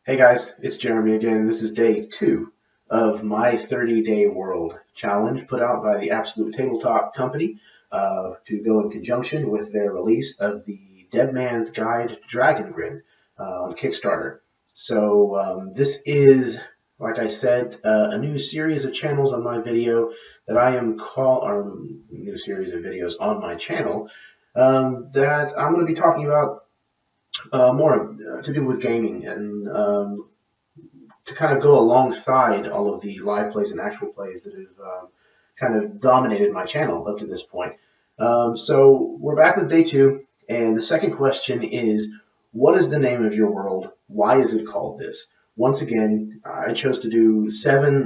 Hey guys, it's Jeremy again. This is day 2 of my 30-day world challenge put out by the Absolute Tabletop company to go in conjunction with their release of the Dead Man's Guide to Dragongrin on Kickstarter. So this is, like I said, a new series of channels on my video that I am new series of videos on my channel that I'm going to be talking about more to do with gaming and to kind of go alongside all of the live plays and actual plays that have kind of dominated my channel up to this point. So we're back with day 2, and the second question is, what is the name of your world? Why is it called this? Once again, I chose to do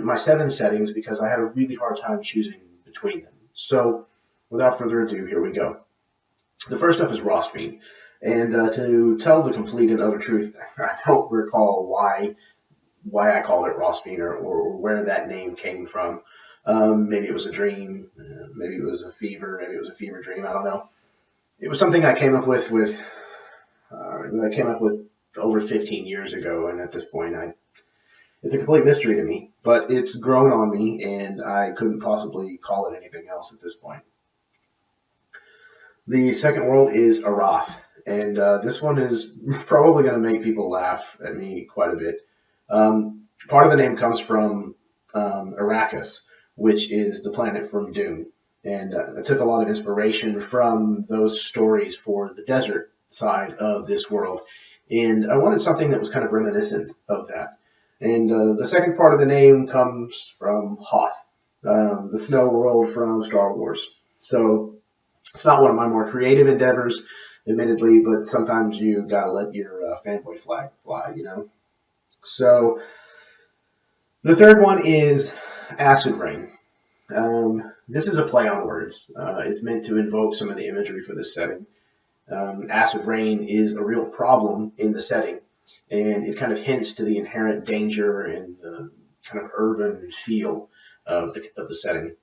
my seven settings because I had a really hard time choosing between them. So without further ado, here we go. The first up is Rostfeen. And to tell the complete and utter truth, I don't recall why I called it Rostfeen or where that name came from. Maybe it was a dream, maybe it was a fever, maybe it was a fever dream. I don't know. It was something I came up with over 15 years ago, and at this point, it's a complete mystery to me. But it's grown on me, and I couldn't possibly call it anything else at this point. The second world is Arath. And this one is probably going to make people laugh at me quite a bit. Part of the name comes from Arrakis, which is the planet from Dune. And I took a lot of inspiration from those stories for the desert side of this world. And I wanted something that was kind of reminiscent of that. And the second part of the name comes from Hoth, the snow world from Star Wars. So it's not one of my more creative endeavors, admittedly, but sometimes you gotta let your fanboy flag fly, you know? So the third one is Acid Rain. This is a play on words. It's meant to invoke some of the imagery for this setting. Acid rain is a real problem in the setting, and it kind of hints to the inherent danger and kind of urban feel of the setting.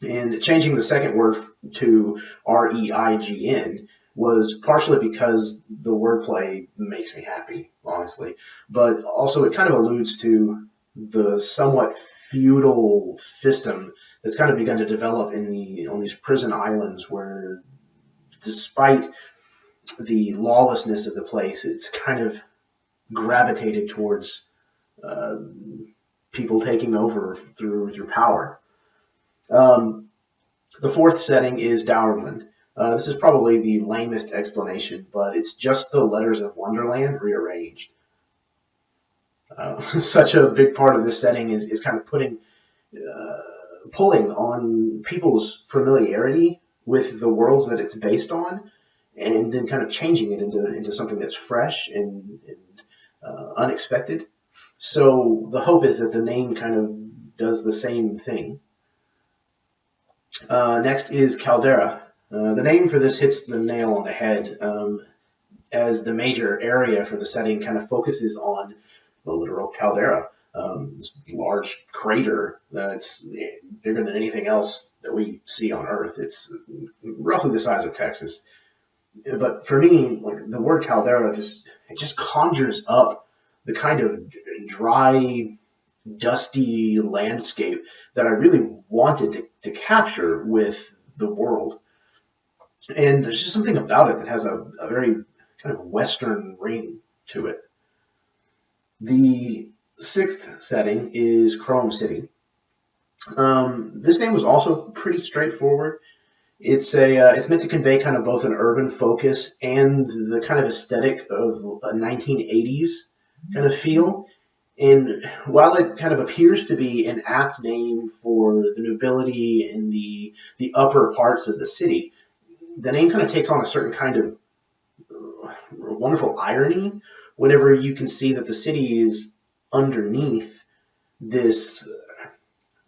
And changing the second word to R-E-I-G-N was partially because the wordplay makes me happy, honestly. But also it kind of alludes to the somewhat feudal system that's kind of begun to develop on these prison islands where, despite the lawlessness of the place, it's kind of gravitated towards people taking over through power. The fourth setting is Dourland. This is probably the lamest explanation, but it's just the letters of Wonderland rearranged. Such a big part of this setting is kind of pulling on people's familiarity with the worlds that it's based on, and then kind of changing it into something that's fresh and unexpected. So the hope is that the name kind of does the same thing. Next is Caldera. The name for this hits the nail on the head, as the major area for the setting kind of focuses on the literal caldera, this large crater that's bigger than anything else that we see on Earth. It's roughly the size of Texas. But for me, like, the word caldera just conjures up the kind of dry, dusty landscape that I really wanted to capture with the world. And there's just something about it that has a very kind of Western ring to it. The sixth setting is Chrome City. This name was also pretty straightforward. It's meant to convey kind of both an urban focus and the kind of aesthetic of a 1980s kind of feel. And while it kind of appears to be an apt name for the nobility in the upper parts of the city, the name kind of takes on a certain kind of wonderful irony whenever you can see that the city is underneath this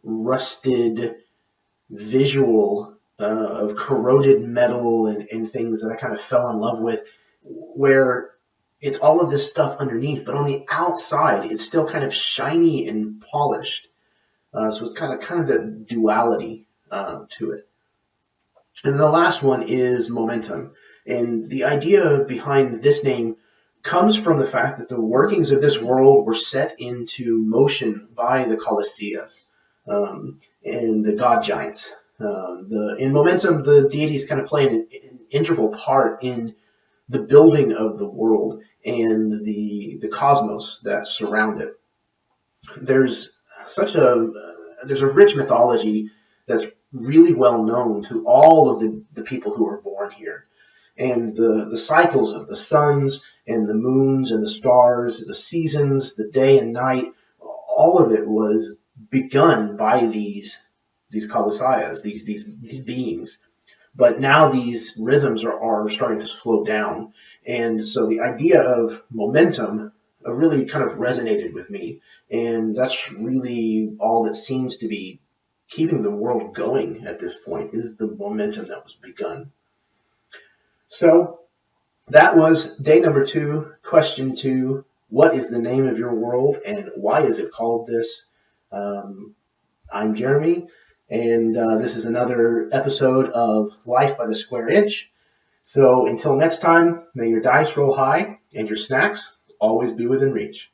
rusted visual of corroded metal and things that I kind of fell in love with, where it's all of this stuff underneath, but on the outside, it's still kind of shiny and polished. So it's kind of the duality to it. And the last one is Momentum. And the idea behind this name comes from the fact that the workings of this world were set into motion by the Colosseas and the god giants. In Momentum, the deities kind of play an integral part in the building of the world and the cosmos that surround it. There's a rich mythology that's really well known to all of the people who are born here. And the cycles of the suns and the moons and the stars, the seasons, the day and night, all of it was begun by these Colosseas, these beings. But now these rhythms are starting to slow down. And so the idea of momentum really kind of resonated with me. And that's really all that seems to be keeping the world going at this point, is the momentum that was begun. So that was day number 2, question 2. What is the name of your world and why is it called this? I'm Jeremy, and this is another episode of Life by the Square Inch. So until next time, may your dice roll high and your snacks always be within reach.